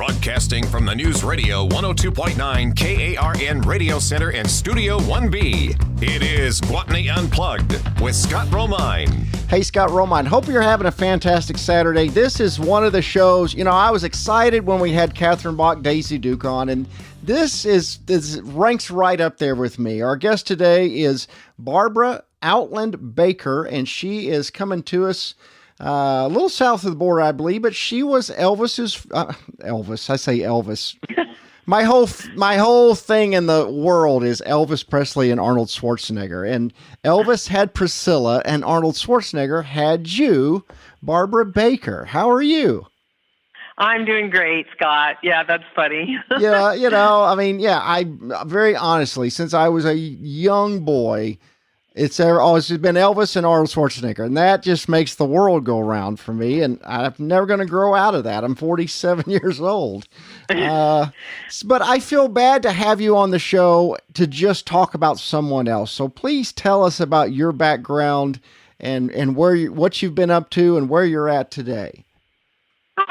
Broadcasting from the News Radio 102.9 KARN Radio Center and Studio 1B. It is Gwatney Unplugged with Scott Romine. Hey, Scott Romine. Hope you're having a fantastic Saturday. This is one of the shows, I was excited when we had Catherine Bach, Daisy Duke on, and this ranks right up there with me. Our guest today is Barbara Outland Baker, and she is coming to us a little south of the border, I believe, but she was Elvis's, Elvis, I say Elvis. My whole thing in the world is Elvis Presley and Arnold Schwarzenegger. And Elvis had Priscilla and Arnold Schwarzenegger had you, Barbara Baker. How are you? I'm doing great, Scott. Yeah, that's funny. Yeah, I very honestly, since I was a young boy, it's always been Elvis and Arnold Schwarzenegger, and that just makes the world go around for me, and I'm never going to grow out of that. I'm 47 years old. But I feel bad to have you on the show to just talk about someone else. So please tell us about your background and what you've been up to and where you're at today.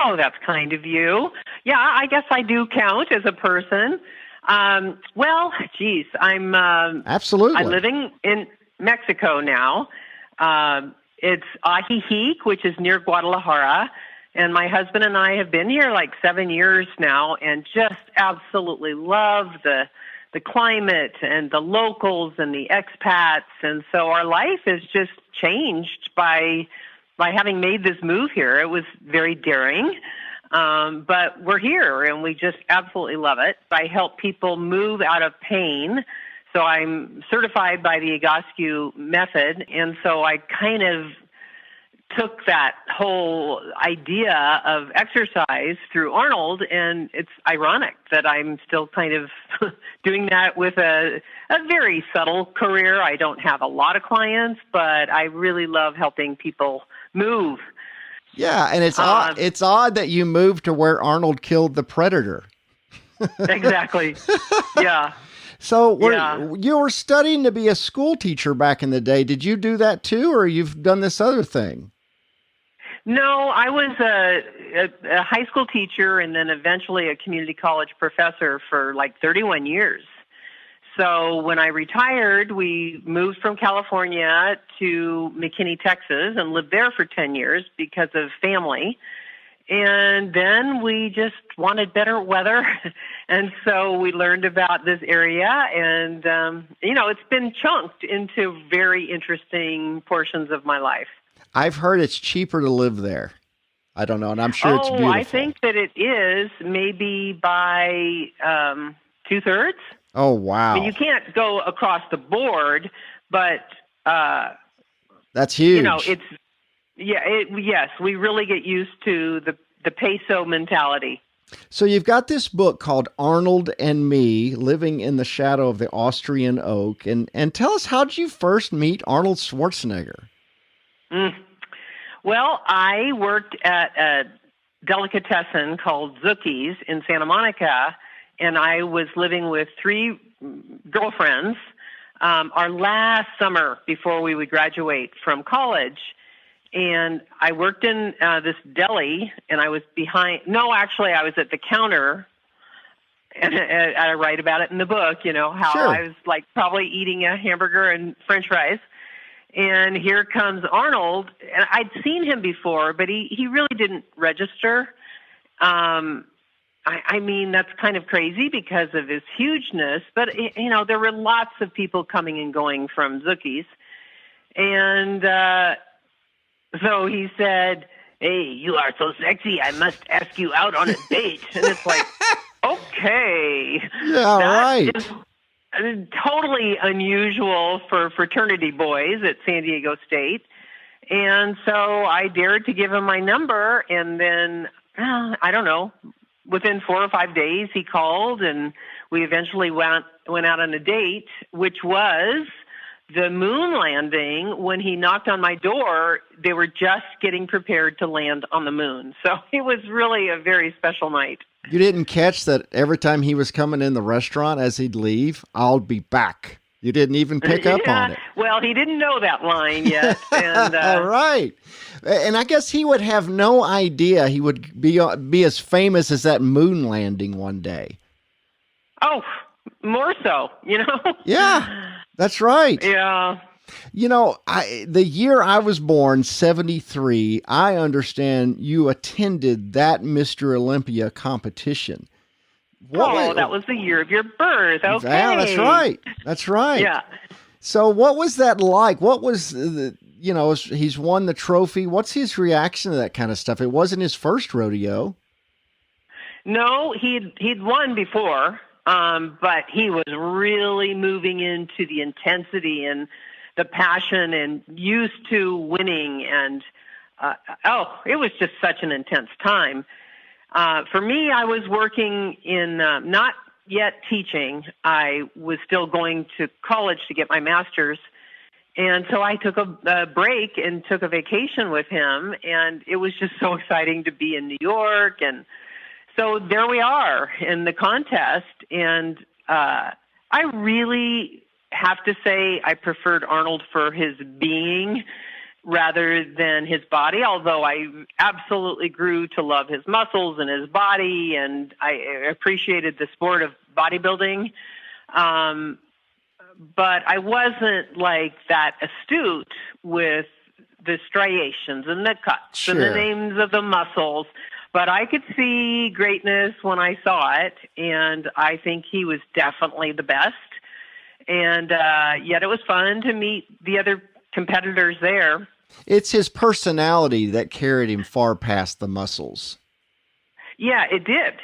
Oh, that's kind of you. Yeah, I guess I do count as a person. Absolutely. I'm living in Mexico now. It's Ajijic, which is near Guadalajara, and my husband and I have been here like 7 years now, and just absolutely love the climate and the locals and the expats, and so our life has just changed by having made this move here. It was very daring, but we're here, and we just absolutely love it. I help people move out of pain. So I'm certified by the Egoscue method, and so I kind of took that whole idea of exercise through Arnold, and it's ironic that I'm still kind of doing that with a very subtle career. I don't have a lot of clients, but I really love helping people move. Yeah, and it's odd that you moved to where Arnold killed the Predator. Exactly. Yeah. So you were studying to be a school teacher back in the day. Did you do that too, or you've done this other thing? No, I was a high school teacher and then eventually a community college professor for like 31 years. So when I retired, we moved from California to McKinney, Texas, and lived there for 10 years because of family. And then we just wanted better weather. And so we learned about this area. And, it's been chunked into very interesting portions of my life. I've heard it's cheaper to live there. I don't know. And I'm sure it's beautiful. I think that it is maybe by 2/3. Oh, wow. I mean, you can't go across the board, but... that's huge. Yes, we really get used to the peso mentality. So you've got this book called Arnold and Me, Living in the Shadow of the Austrian Oak. And tell us, how did you first meet Arnold Schwarzenegger? Well, I worked at a delicatessen called Zucchi's in Santa Monica, and I was living with 3 girlfriends our last summer before we would graduate from college. And I worked in this deli, and I was I was at the counter, and I write about it in the book, how Sure. I was like probably eating a hamburger and French fries. And here comes Arnold, and I'd seen him before, but he really didn't register. I mean, that's kind of crazy because of his hugeness, but, there were lots of people coming and going from Zucchi's. And so he said, "Hey, you are so sexy, I must ask you out on a date." And it's like, okay. Yeah, right. Is totally unusual for fraternity boys at San Diego State. And so I dared to give him my number, and then, I don't know, within 4 or 5 days he called, and we eventually went out on a date, which was the moon landing. When he knocked on my door, they were just getting prepared to land on the moon. So it was really a very special night. You didn't catch that every time he was coming in the restaurant as he'd leave, "I'll be back." You didn't even pick up on it. Well, he didn't know that line yet. And, All right. And I guess he would have no idea he would be as famous as that moon landing one day. Oh, more so, you know? Yeah, that's right. Yeah. You know, the year I was born, 73, I understand you attended that Mr. Olympia competition. That was the year of your birth. Okay. Yeah, that's right. That's right. Yeah. So what was that like? What was he's won the trophy. What's his reaction to that kind of stuff? It wasn't his first rodeo. No, he'd won before, but he was really moving into the intensity and the passion and used to winning. And, it was just such an intense time. For me, I was working in, not yet teaching. I was still going to college to get my master's. And so I took a break and took a vacation with him. And it was just so exciting to be in New York. And so there we are in the contest. And I really have to say I preferred Arnold for his being rather than his body, although I absolutely grew to love his muscles and his body, and I appreciated the sport of bodybuilding. But I wasn't like that astute with the striations and the cuts and the names of the muscles. But I could see greatness when I saw it, and I think he was definitely the best. And yet it was fun to meet the other competitors there. It's his personality that carried him far past the muscles. Yeah, it did.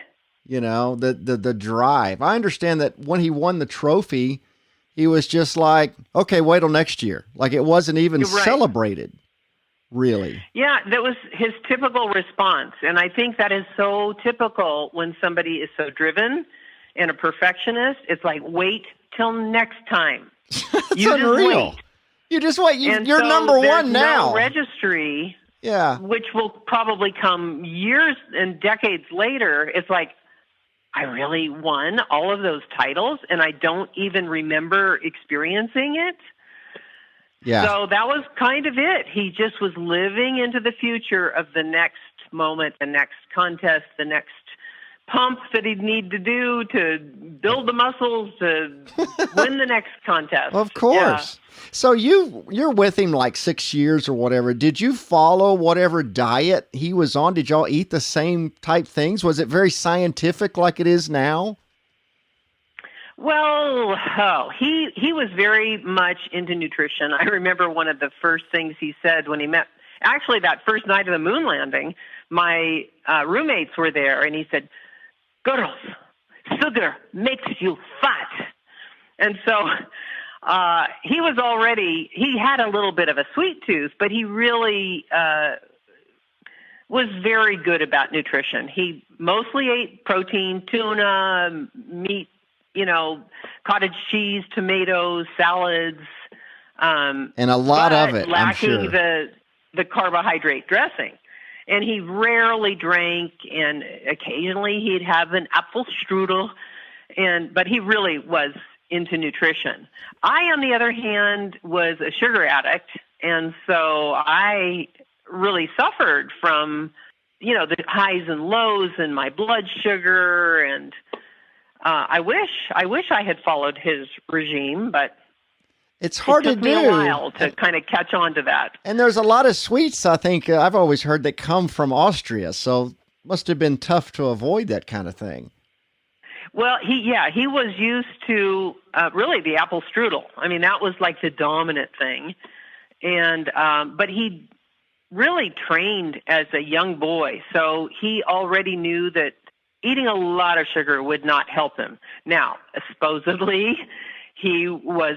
You know, the drive. I understand that when he won the trophy, he was just like, okay, wait till next year. Like it wasn't even celebrated, really. Yeah, that was his typical response. And I think that is so typical when somebody is so driven and a perfectionist. It's like, wait till next time. That's unreal. You just wait. You're number one now. No registry, yeah, which will probably come years and decades later. It's like, I really won all of those titles, and I don't even remember experiencing it. Yeah. So that was kind of it. He just was living into the future of the next moment, the next contest, the next pump that he'd need to do to build the muscles to win the next contest. Of course. Yeah. So you're with him like 6 years or whatever. Did you follow whatever diet he was on? Did y'all eat the same type things? Was it very scientific like it is now? Well, he was very much into nutrition. I remember one of the first things he said when he met, actually that first night of the moon landing, my roommates were there, and he said, "Girls, sugar makes you fat." And so he had a little bit of a sweet tooth, but he really was very good about nutrition. He mostly ate protein, tuna, meat, cottage cheese, tomatoes, salads. And a lot of it, lacking I'm sure. the carbohydrate dressing. And he rarely drank, and occasionally he'd have an apple strudel, but he really was into nutrition. I, on the other hand, was a sugar addict, and so I really suffered from, the highs and lows in my blood sugar, and I wish I had followed his regime, but it's hard to do. It took me a while to kind of catch on to that. And there's a lot of sweets, I think, I've always heard, that come from Austria, so must have been tough to avoid that kind of thing. Well, he was used to really the apple strudel. I mean, that was like the dominant thing. And but he really trained as a young boy, so he already knew that eating a lot of sugar would not help him. Now, supposedly, he was,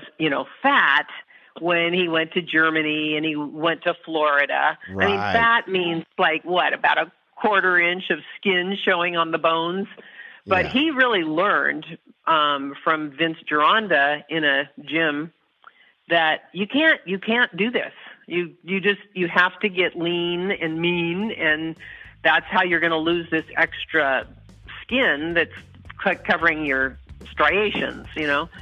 fat when he went to Germany and he went to Florida. Right. I mean, fat means like what, about a quarter inch of skin showing on the bones. But he really learned from Vince Gironda in a gym that you can't do this. You have to get lean and mean, and that's how you're going to lose this extra skin that's covering your striations,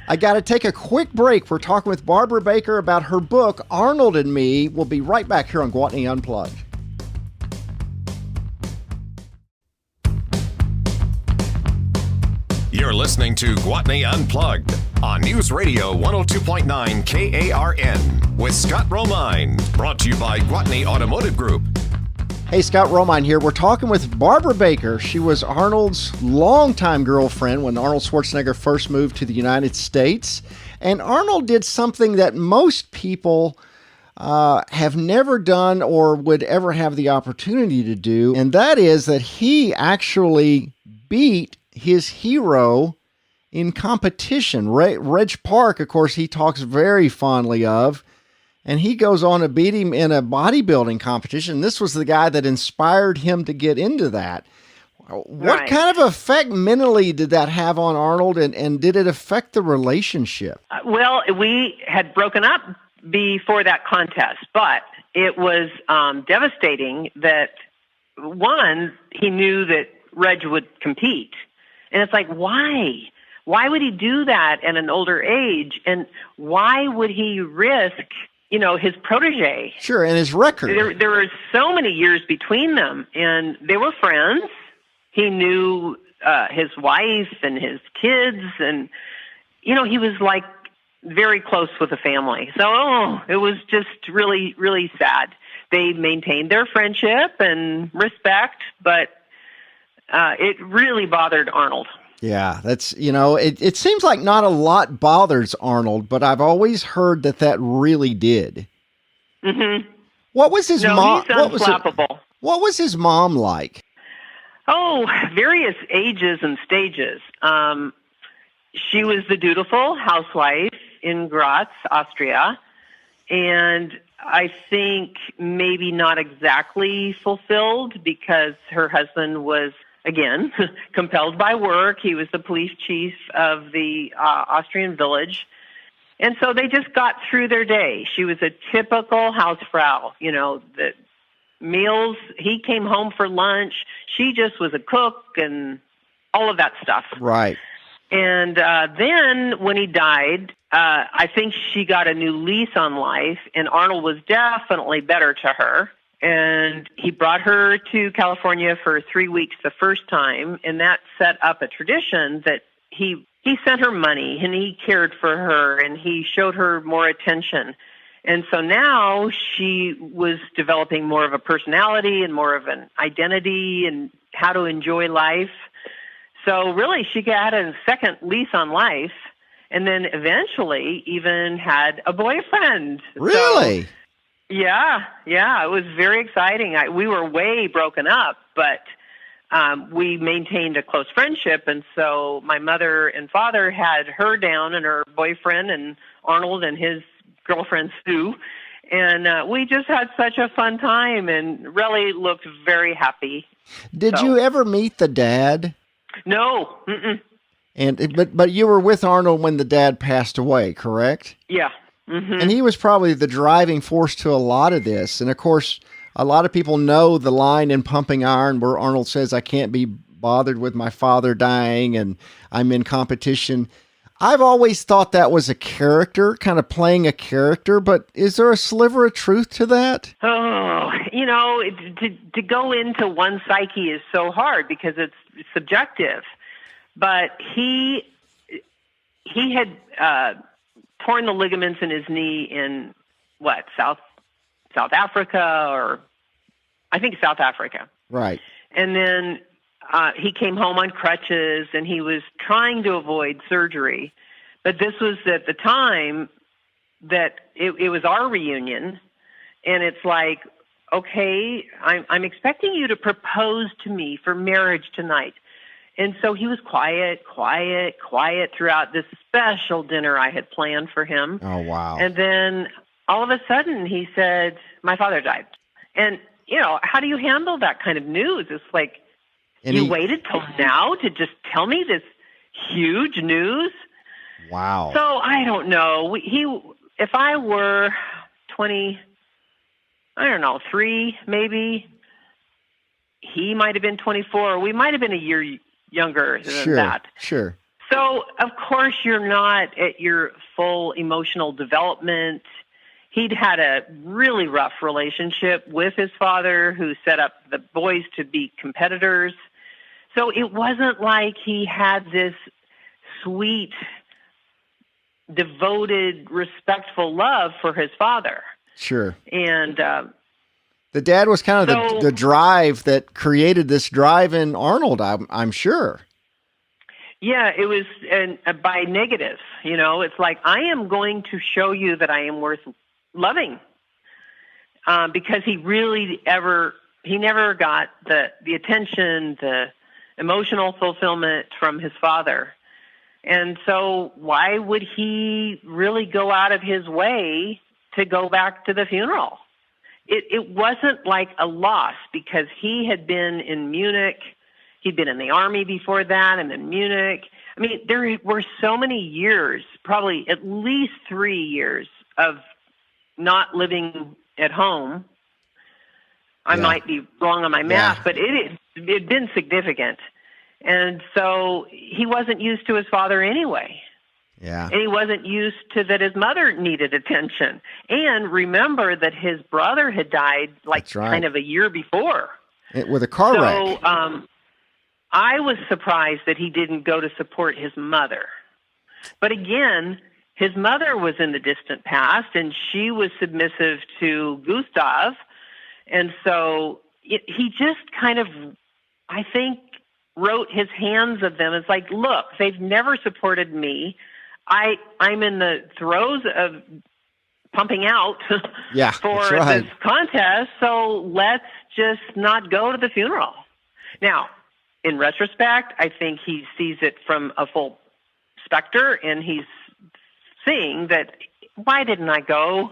I got to take a quick break. We're talking with Barbara Baker about her book, Arnold and Me. We'll be right back here on Gwatney Unplugged. You're listening to Gwatney Unplugged on News Radio 102.9 KARN with Scott Romine, brought to you by Gwatney Automotive Group. Hey, Scott Romine here. We're talking with Barbara Baker. She was Arnold's longtime girlfriend when Arnold Schwarzenegger first moved to the United States. And Arnold did something that most people have never done or would ever have the opportunity to do, and that is that he actually beat his hero in competition. Reg Park, of course, he talks very fondly of, and he goes on to beat him in a bodybuilding competition. This was the guy that inspired him to get into that. What kind of effect mentally did that have on Arnold, and did it affect the relationship? Well, we had broken up before that contest, but it was devastating that, one, he knew that Reg would compete. And it's like, why? Why would he do that at an older age? And why would he risk, his protege? Sure, and his record. There were so many years between them, and they were friends. He knew his wife and his kids, and, he was like very close with the family. So, it was just really, really sad. They maintained their friendship and respect, but it really bothered Arnold. Yeah, that's, it seems like not a lot bothers Arnold, but I've always heard that really did. Mm-hmm. What was his mom? He's unflappable. What was his mom like? Oh, various ages and stages. She was the dutiful housewife in Graz, Austria, and I think maybe not exactly fulfilled because her husband was, again, compelled by work. He was the police chief of the Austrian village. And so they just got through their day. She was a typical hausfrau, the meals, he came home for lunch. She just was a cook and all of that stuff. Right. And then when he died, I think she got a new lease on life, and Arnold was definitely better to her. And he brought her to California for 3 weeks the first time, and that set up a tradition that he sent her money, and he cared for her, and he showed her more attention. And so now she was developing more of a personality and more of an identity and how to enjoy life. So really, she got a second lease on life, and then eventually even had a boyfriend. Really? So, yeah, it was very exciting. We were way broken up, but we maintained a close friendship, and so my mother and father had her down and her boyfriend and Arnold and his girlfriend Sue, and we just had such a fun time and really looked very happy. Did you ever meet the dad? No. Mm-mm. But you were with Arnold when the dad passed away, correct? Yeah. Mm-hmm. And he was probably the driving force to a lot of this. And of course, a lot of people know the line in Pumping Iron where Arnold says, "I can't be bothered with my father dying and I'm in competition." I've always thought that was a character, kind of playing a character, but is there a sliver of truth to that? Oh, to go into one psyche is so hard because it's subjective. But he had torn the ligaments in his knee in South Africa, or I think South Africa. Right. And then he came home on crutches, and he was trying to avoid surgery. But this was at the time that it was our reunion, and it's like, okay, I'm expecting you to propose to me for marriage tonight. And so he was quiet throughout this special dinner I had planned for him. Oh, wow. And then all of a sudden he said, "My father died." And, how do you handle that kind of news? It's like, waited till now to just tell me this huge news? Wow. So I don't know. If I were 3 maybe, he might have been 24. We might have been a year younger than that. Sure. So, of course, you're not at your full emotional development. He'd had a really rough relationship with his father, who set up the boys to be competitors. So it wasn't like he had this sweet, devoted, respectful love for his father. Sure. And the dad was kind of so, the drive that created this drive in Arnold, I'm sure. Yeah, it was by negative. It's like, I am going to show you that I am worth loving, because he never got the attention, the emotional fulfillment from his father. And so why would he really go out of his way to go back to the funeral? It wasn't like a loss, because he had been in Munich. He'd been in the Army before that, and then Munich. I mean, there were so many years, probably at least 3 years, of not living at home. I might be wrong on my math, but it'd been significant. And so he wasn't used to his father anyway. Yeah. And he wasn't used to that his mother needed attention. And remember that his brother had died kind of a year before. With a car wreck. So I was surprised that he didn't go to support his mother. But again, his mother was in the distant past, and she was submissive to Gustav. And so he just kind of, I think, wrote his hands of them. It's like, look, they've never supported me. I'm in the throes of pumping out for this contest, so let's just not go to the funeral. Now, in retrospect, I think he sees it from a full specter, and he's seeing that, why didn't I go,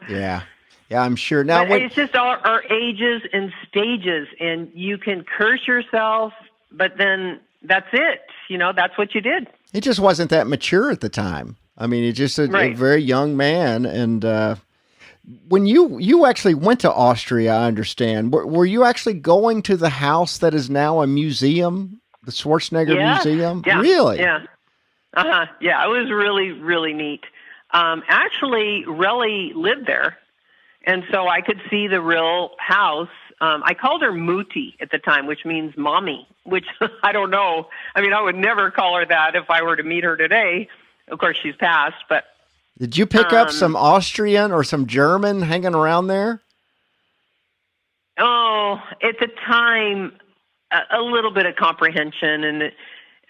Yeah, I'm sure. Now, it's just our ages and stages, and you can curse yourself, but then that's it. That's what you did. He just wasn't that mature at the time. I mean, he's just a very young man. And when you actually went to Austria, I understand, were you actually going to the house that is now a museum, the Schwarzenegger Museum? Yeah. Really? Yeah. Yeah, it was really, really neat. Actually, Relly lived there, and so I could see the real house. I called her Mutti at the time, which means mommy, which I don't know. I mean, I would never call her that if I were to meet her today. Of course, she's passed, but... Did you pick up some Austrian or some German hanging around there? Oh, at the time, a little bit of comprehension, and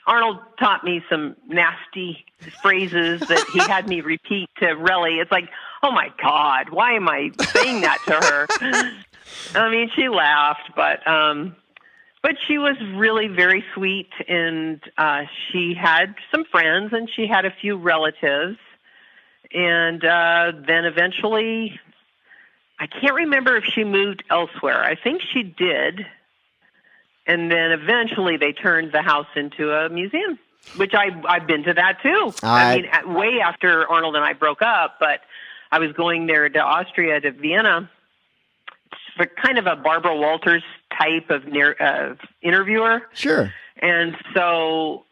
Arnold taught me some nasty phrases that he had me repeat to Relly. It's like, oh my God, why am I saying that to her? I mean, she laughed, but she was really very sweet, and she had some friends, and she had a few relatives, and then eventually, I can't remember if she moved elsewhere. I think she did, and then eventually they turned the house into a museum, which I've been to that too. I mean, way after Arnold and I broke up, but I was going there to Austria, to Vienna, for kind of a Barbara Walters type of interviewer. Sure. And so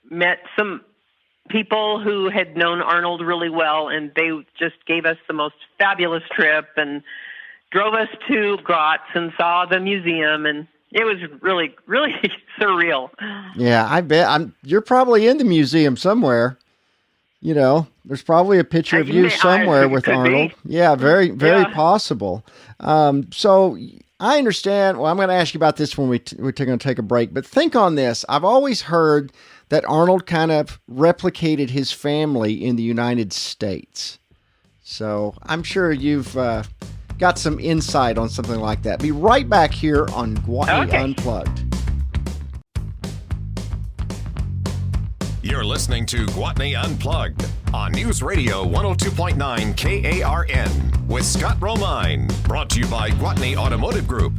met some people who had known Arnold really well, and they just gave us the most fabulous trip and drove us to Graz and saw the museum, and it was really, really surreal. Yeah, I bet. You're probably in the museum somewhere. There's probably a picture of you somewhere with Arnold. Yeah, very, very possible. So I understand. Well, I'm going to ask you about this when we're going to take a break. But think on this. I've always heard that Arnold kind of replicated his family in the United States. So I'm sure you've got some insight on something like that. Be right back here on Gwatney Unplugged. You're listening to Gwatney Unplugged on News Radio 102.9 KARN with Scott Romine. Brought to you by Gwatney Automotive Group.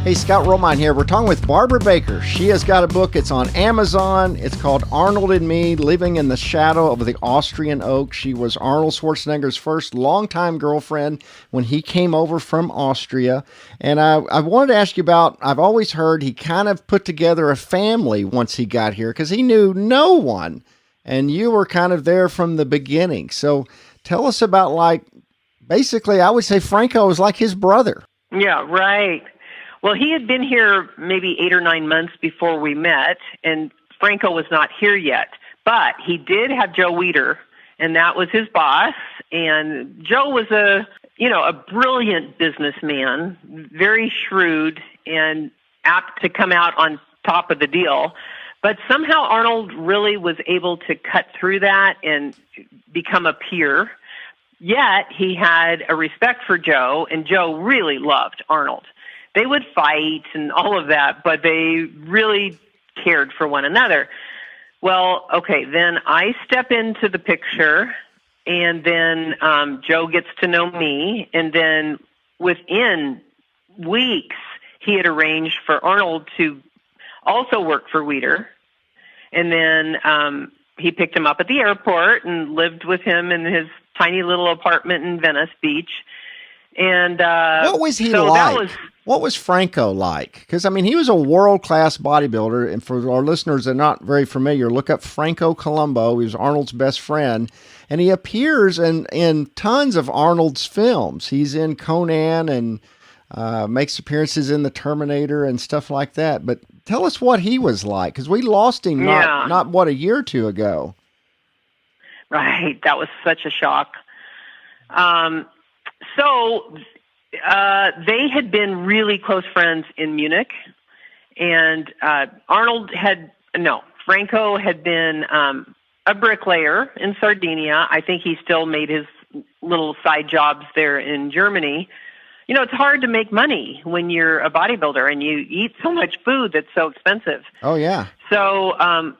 Hey, Scott Romine here. We're talking with Barbara Baker. She has got a book. It's on Amazon. It's called Arnold and Me, Living in the Shadow of the Austrian Oak. She was Arnold Schwarzenegger's first longtime girlfriend when he came over from Austria. And I wanted to ask you about, I've always heard he kind of put together a family once he got here because he knew no one. And you were kind of there from the beginning. So tell us about, basically, I would say Franco was like his brother. Yeah, right. Well, he had been here maybe 8 or 9 months before we met, and Franco was not here yet. But he did have Joe Weider, and that was his boss. And Joe was a brilliant businessman, very shrewd, and apt to come out on top of the deal. But somehow Arnold really was able to cut through that and become a peer. Yet he had a respect for Joe, and Joe really loved Arnold. They would fight and all of that, but they really cared for one another. Well, okay, then I step into the picture, and then Joe gets to know me, and then within weeks, he had arranged for Arnold to also work for Weider, and then he picked him up at the airport and lived with him in his tiny little apartment in Venice Beach. And what was he like? What was Franco like? Because, he was a world-class bodybuilder. And for our listeners that are not very familiar, look up Franco Columbu. He was Arnold's best friend. And he appears in tons of Arnold's films. He's in Conan and makes appearances in The Terminator and stuff like that. But tell us what he was like, because we lost him not a year or two ago. Right. That was such a shock. So they had been really close friends in Munich, and Franco had been a bricklayer in Sardinia. I think he still made his little side jobs there in Germany. It's hard to make money when you're a bodybuilder and you eat so much food that's so expensive. Oh, yeah. So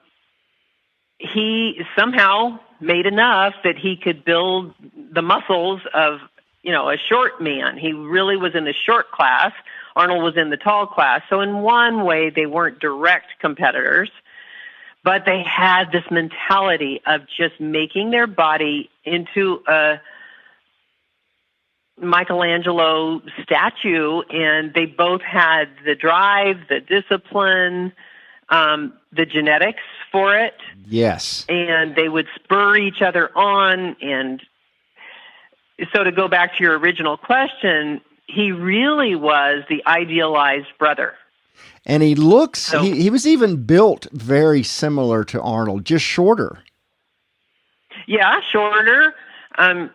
he somehow made enough that he could build the muscles of a short man. He really was in the short class. Arnold was in the tall class. So in one way, they weren't direct competitors, but they had this mentality of just making their body into a Michelangelo statue, and they both had the drive, the discipline, the genetics for it. Yes. And they would spur each other on. And so to go back to your original question, he really was the idealized brother. And he looks, he was even built very similar to Arnold, just shorter. Yeah, shorter. The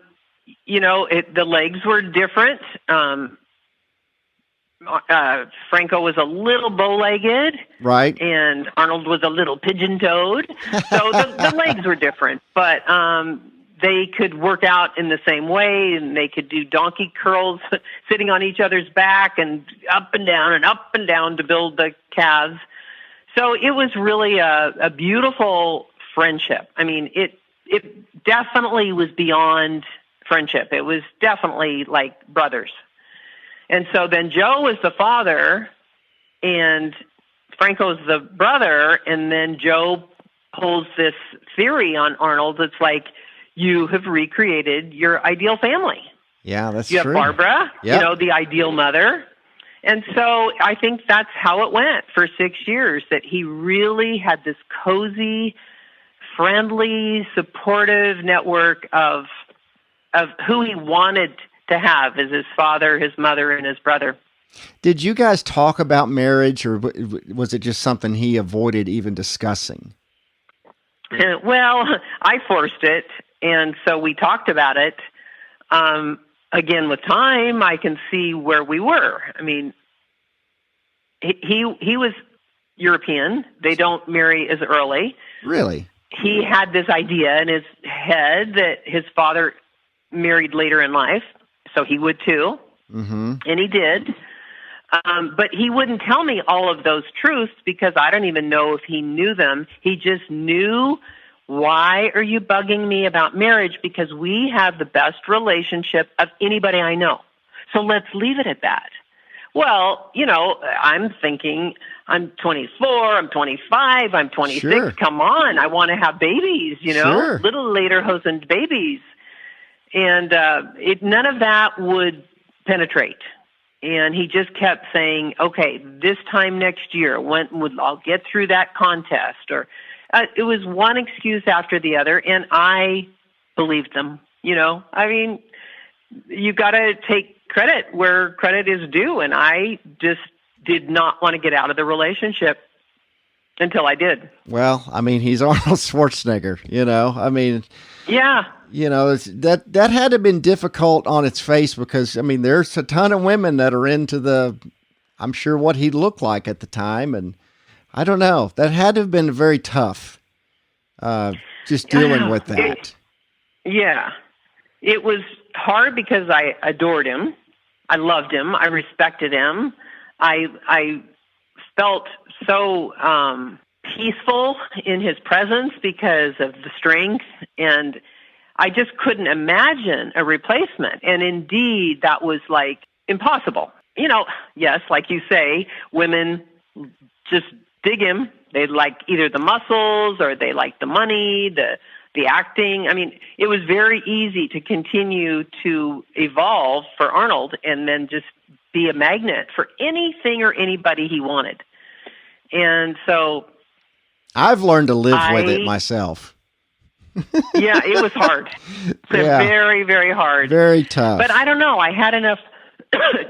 legs were different. Franco was a little bow-legged. Right. And Arnold was a little pigeon-toed. So the legs were different, but they could work out in the same way, and they could do donkey curls sitting on each other's back and up and down to build the calves. So it was really a beautiful friendship. It definitely was beyond friendship. It was definitely like brothers. And so then Joe was the father, and Franco's the brother, and then Joe pulls this theory on Arnold. It's like, you have recreated your ideal family. Yeah, that's true. You have Barbara, the ideal mother. And so I think that's how it went for 6 years, that he really had this cozy, friendly, supportive network of who he wanted to have as his father, his mother, and his brother. Did you guys talk about marriage, or was it just something he avoided even discussing? Well, I forced it. And so we talked about it. Again, with time, I can see where we were. He was European. They don't marry as early. Really? He had this idea in his head that his father married later in life, so he would too. Mm-hmm. And he did. But he wouldn't tell me all of those truths because I don't even know if he knew them. He just knew, why are you bugging me about marriage? Because we have the best relationship of anybody I know. So let's leave it at that. Well, I'm thinking I'm 24, I'm 25, I'm 26. Sure. Come on, I want to have babies, Sure. little lederhosen babies. And none of that would penetrate. And he just kept saying, okay, this time next year, I'll get through that contest. Or it was one excuse after the other, and I believed them. I mean, you got to take credit where credit is due, and I just did not want to get out of the relationship until I did. Well, I mean, he's Arnold Schwarzenegger, I mean, yeah. That had to have been difficult on its face because, I mean, there's a ton of women that are into I'm sure what he looked like at the time. And I don't know, that had to have been very tough, just dealing with that. It was hard because I adored him. I loved him. I respected him. I felt so peaceful in his presence because of the strength, and I just couldn't imagine a replacement. And indeed, that was like impossible. Yes, like you say, women just dig him. They like either the muscles or they like the money, the acting. I mean, it was very easy to continue to evolve for Arnold and then just be a magnet for anything or anybody he wanted. And so I've learned to live with it myself. Yeah, it was hard. Very, very hard. Very tough. But I don't know. I had enough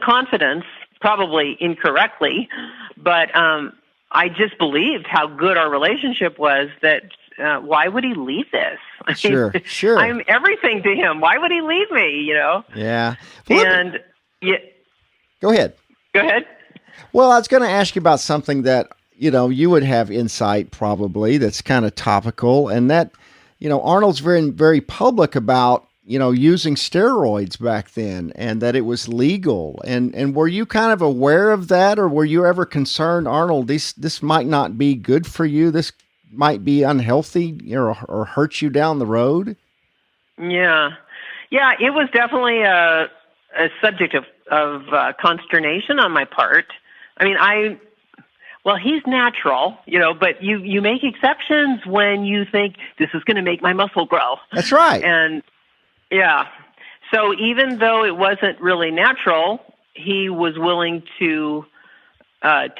confidence, probably incorrectly, but I just believed how good our relationship was that why would he leave this? Sure. I'm everything to him. Why would he leave me, Yeah. Well, Go ahead. Go ahead. Well, I was going to ask you about something that, you would have insight probably that's kind of topical, and that, Arnold's very, very public about, using steroids back then and that it was legal. And were you kind of aware of that, or were you ever concerned, Arnold, this might not be good for you? This might be unhealthy or hurt you down the road? Yeah. Yeah, it was definitely a subject of consternation on my part. I mean, he's natural, but you make exceptions when you think this is going to make my muscle grow. That's right. And yeah. So even though it wasn't really natural, he was willing to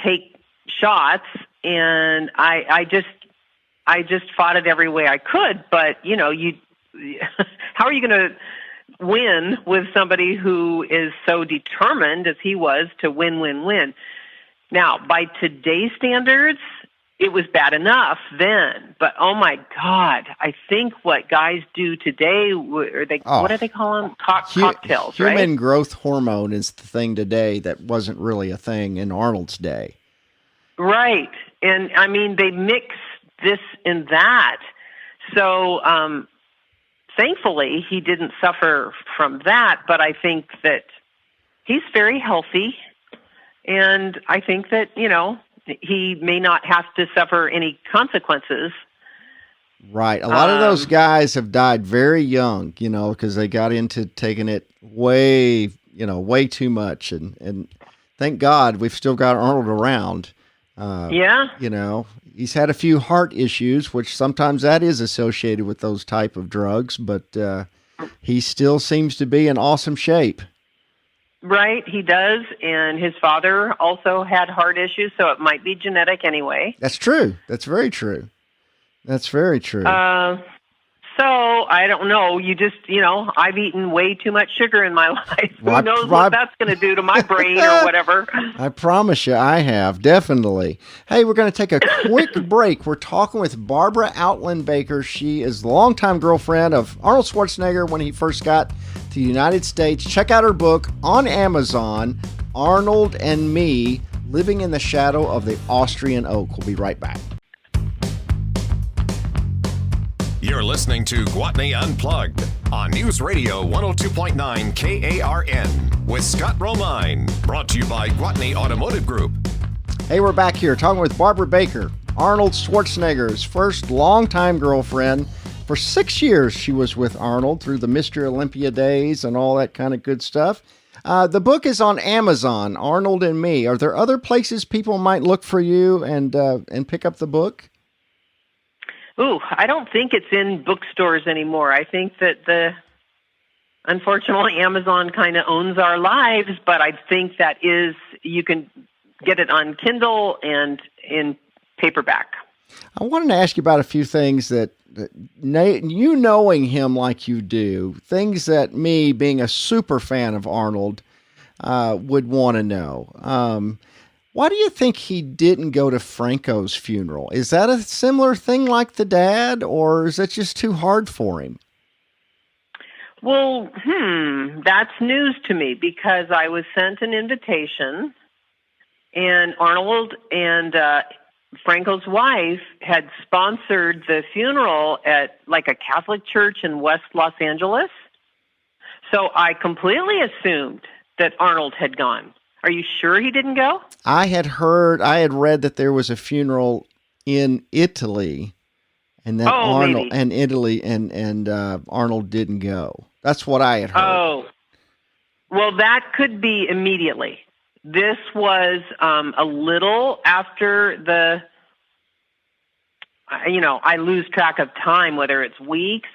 take shots, and I just fought it every way I could. But, how are you going to win with somebody who is so determined as he was to win? Now, by today's standards, it was bad enough then. But, oh, my God, I think what guys do today, what do they call them? Cocktails, right? Human growth hormone is the thing today that wasn't really a thing in Arnold's day. Right. And, I mean, they mix this and that. So, thankfully, he didn't suffer from that. But I think that he's very healthy. And I think that, he may not have to suffer any consequences. Right. A lot of those guys have died very young, because they got into taking it way too much. And thank God we've still got Arnold around. He's had a few heart issues, which sometimes that is associated with those type of drugs, but he still seems to be in awesome shape. Right, he does, and his father also had heart issues, so it might be genetic anyway. That's true. That's very true. That's very true. So, I don't know. You just, I've eaten way too much sugar in my life. Who knows what that's going to do to my brain or whatever. I promise you, I have, definitely. Hey, we're going to take a quick break. We're talking with Barbara Outland Baker. She is the longtime girlfriend of Arnold Schwarzenegger when he first got to the United States. Check out her book on Amazon, Arnold and Me, Living in the Shadow of the Austrian Oak. We'll be right back. You're listening to Gwatney Unplugged on News Radio 102.9 KARN with Scott Romine, brought to you by Gwatney Automotive Group. Hey, we're back here talking with Barbara Baker, Arnold Schwarzenegger's first longtime girlfriend. For 6 years, she was with Arnold through the Mr. Olympia days and all that kind of good stuff. The book is on Amazon, Arnold and Me. Are there other places people might look for you and pick up the book? Ooh, I don't think it's in bookstores anymore. I think that unfortunately, Amazon kind of owns our lives, but I think you can get it on Kindle and in paperback. I wanted to ask you about a few things that you knowing him like you do, things that me, being a super fan of Arnold, would want to know. Why do you think he didn't go to Franco's funeral? Is that a similar thing like the dad, or is that just too hard for him? Well, that's news to me because I was sent an invitation, and Arnold and Franco's wife had sponsored the funeral at like a Catholic church in West Los Angeles. So I completely assumed that Arnold had gone. Are you sure he didn't go? I had read that there was a funeral in Italy, and that Arnold Arnold didn't go. That's what I had heard. Oh, well, that could be immediately. This was a little after I lose track of time, whether it's weeks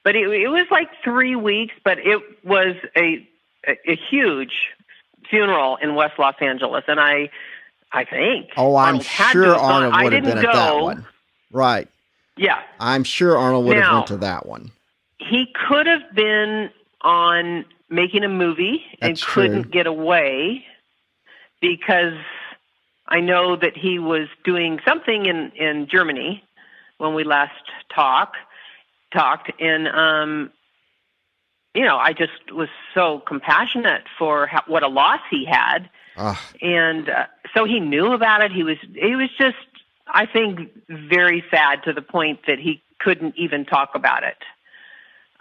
but it was like 3 weeks, but it was a huge funeral in West Los Angeles, and I think. Oh, I'm sure Arnold would have been at that one. Right. Yeah. I'm sure Arnold would have went to that one. He could have been on making a movie and couldn't get away because I know that he was doing something in Germany when we last talked, and I just was so compassionate for what a loss he had, and so he knew about it. He was just, I think, very sad to the point that he couldn't even talk about it.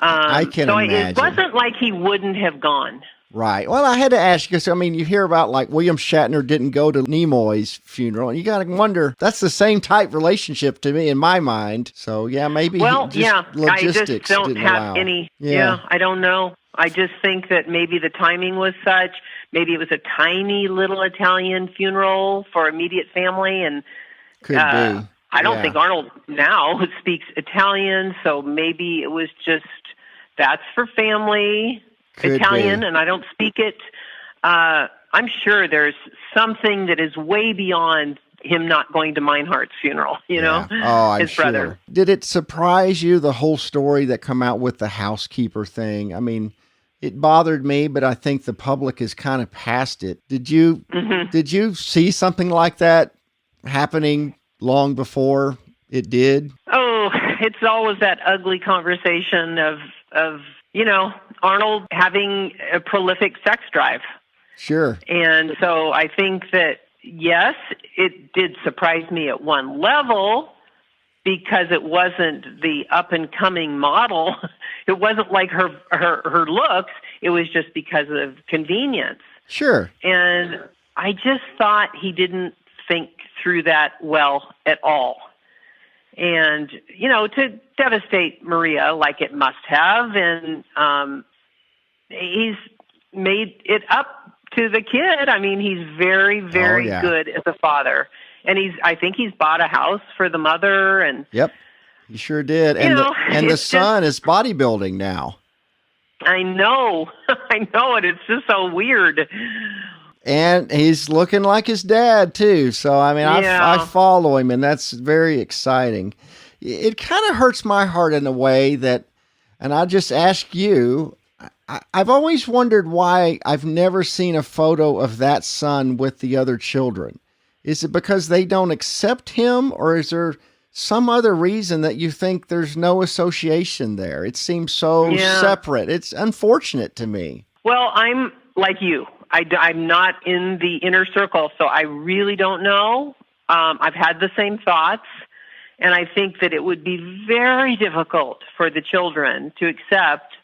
I can imagine. It wasn't like he wouldn't have gone. Right. Well, I had to ask you, because, you hear about, like, William Shatner didn't go to Nimoy's funeral, and you got to wonder, that's the same type relationship to me in my mind. So, yeah, maybe logistics I just don't didn't have allow. any, I don't know. I just think that maybe the timing was such, maybe it was a tiny little Italian funeral for immediate family, and could be. I don't think Arnold now speaks Italian, so maybe it was just, that's for family. Could Italian, be. and I don't speak it. I'm sure there's something that is way beyond him not going to Meinhardt's funeral, know? Oh, I'm his brother. Sure. Did it surprise you, the whole story that come out with the housekeeper thing? It bothered me, but I think the public is kind of past it. Did you see something like that happening long before it did? Oh, it's always that ugly conversation of Arnold having a prolific sex drive. Sure. And so I think that, yes, it did surprise me at one level because it wasn't the up-and-coming model. It wasn't like her looks. It was just because of convenience. Sure. And I just thought he didn't think through that well at all. And, to devastate Maria like it must have, and he's made it up to the kid. He's very, very good as a father. And I think he's bought a house for the mother. And yep, he sure did. And the son is bodybuilding now. I know. I know it. It's just so weird. And he's looking like his dad, too. So, I follow him, and that's very exciting. It kind of hurts my heart in a way that, and I'll just ask you, I've always wondered why I've never seen a photo of that son with the other children. Is it because they don't accept him, or is there some other reason that you think there's no association there? It seems so separate. It's unfortunate to me. Well, I'm like you. I'm not in the inner circle, so I really don't know. I've had the same thoughts, and I think that it would be very difficult for the children to accept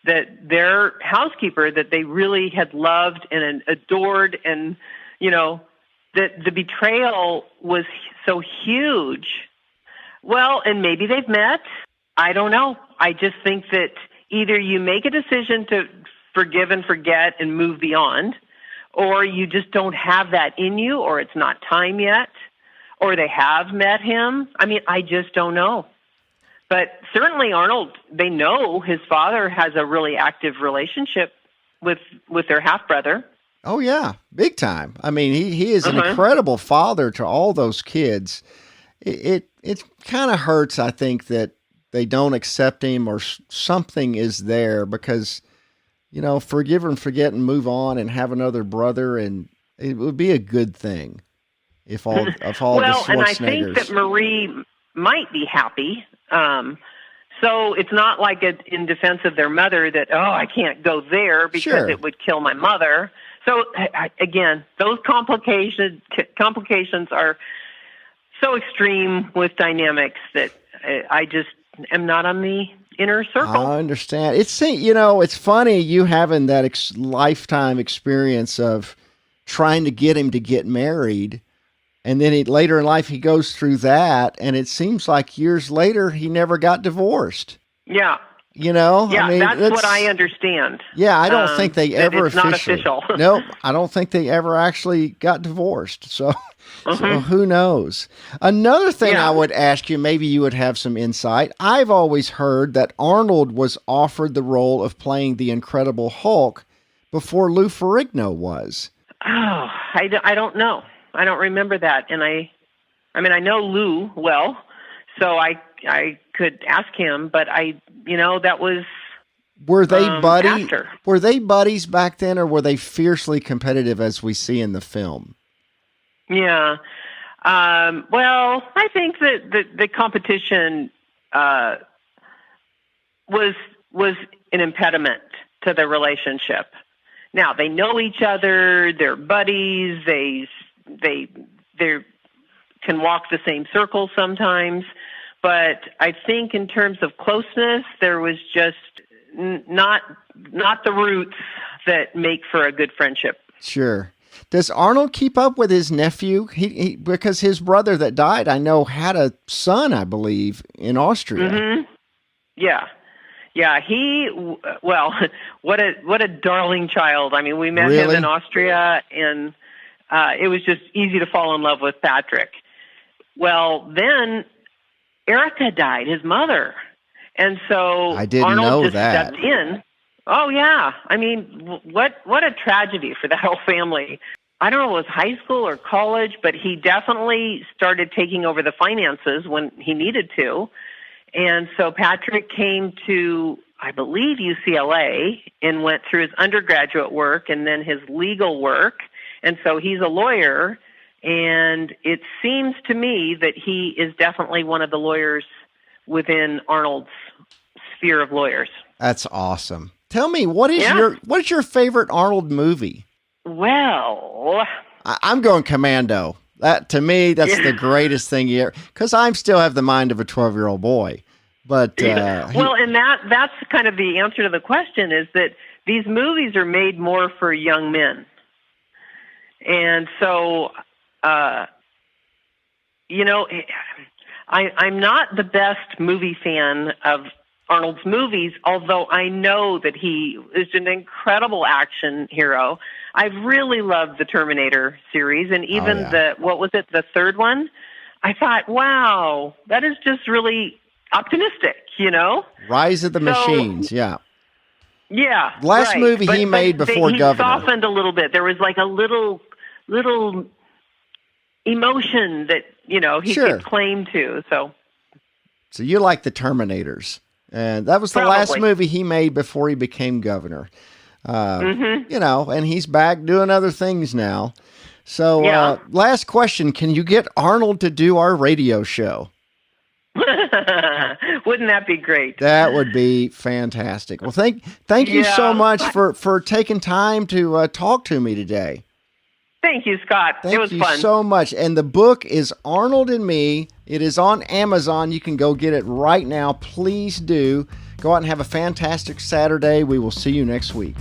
that their housekeeper that they really had loved and adored, and, that the betrayal was so huge. Well, and maybe they've met. I don't know. I just think that either you make a decision to forgive and forget and move beyond, or you just don't have that in you, or it's not time yet, or they have met him. I mean, I just don't know. But certainly Arnold, they know his father has a really active relationship with their half-brother. Oh, yeah, big time. I mean, he is an incredible father to all those kids. It kind of hurts, I think, that they don't accept him or something is there because, you know, forgive and forget and move on and have another brother, and it would be a good thing if all the Schwarzeneggers. And I think that Marie might be happy. So it's not like in defense of their mother that, oh, I can't go there because it would kill my mother. So again, those complications are so extreme with dynamics that I just am not on the inner circle. I understand. It's funny you having that lifetime experience of trying to get him to get married. And then later in life, he goes through that, and it seems like years later, he never got divorced. Yeah. You know? Yeah, I mean, that's what I understand. Yeah, I don't think they ever it's not official. Nope, I don't think they ever actually got divorced. So who knows? Another thing I would ask you, maybe you would have some insight. I've always heard that Arnold was offered the role of playing the Incredible Hulk before Lou Ferrigno was. Oh, I don't know. I don't remember that, and I mean, I know Lou well, so I could ask him, but that was. Were they buddies? After. Were they buddies back then, or were they fiercely competitive as we see in the film? Yeah, well, I think that the competition was an impediment to the relationship. Now they know each other; they're buddies. They can walk the same circle sometimes, but I think in terms of closeness, there was just not the roots that make for a good friendship. Sure. Does Arnold keep up with his nephew? He because his brother that died, I know, had a son, I believe, in Austria. Mm-hmm. Yeah. Yeah, what a darling child. I mean, we met him in Austria, and it was just easy to fall in love with Patrick. Well, then Erica died, his mother. And so Arnold just stepped in. Oh, yeah. I mean, what a tragedy for that whole family. I don't know if it was high school or college, but he definitely started taking over the finances when he needed to. And so Patrick came to, I believe, UCLA and went through his undergraduate work and then his legal work. And so he's a lawyer, and it seems to me that he is definitely one of the lawyers within Arnold's sphere of lawyers. That's awesome. Tell me, what is your favorite Arnold movie? Well, I'm going Commando. That, to me, that's the greatest thing ever, because I still have the mind of a 12-year-old boy. But and that's kind of the answer to the question, is that these movies are made more for young men. And so, I'm not the best movie fan of Arnold's movies, although I know that he is an incredible action hero. I've really loved the Terminator series, and even the third one? I thought, wow, that is just really optimistic, Rise of the Machines, yeah. Yeah. Last movie he made before he Governor. He softened a little bit. There was like a little emotion that, he could claim to. So you like the Terminators. And that was the last movie he made before he became governor. And he's back doing other things now. So last question, can you get Arnold to do our radio show? Wouldn't that be great? That would be fantastic. Well, thank you so much for taking time to talk to me today. Thank you, Scott. It was fun. Thank you so much. And the book is Arnold and Me. It is on Amazon. You can go get it right now. Please do. Go out and have a fantastic Saturday. We will see you next week.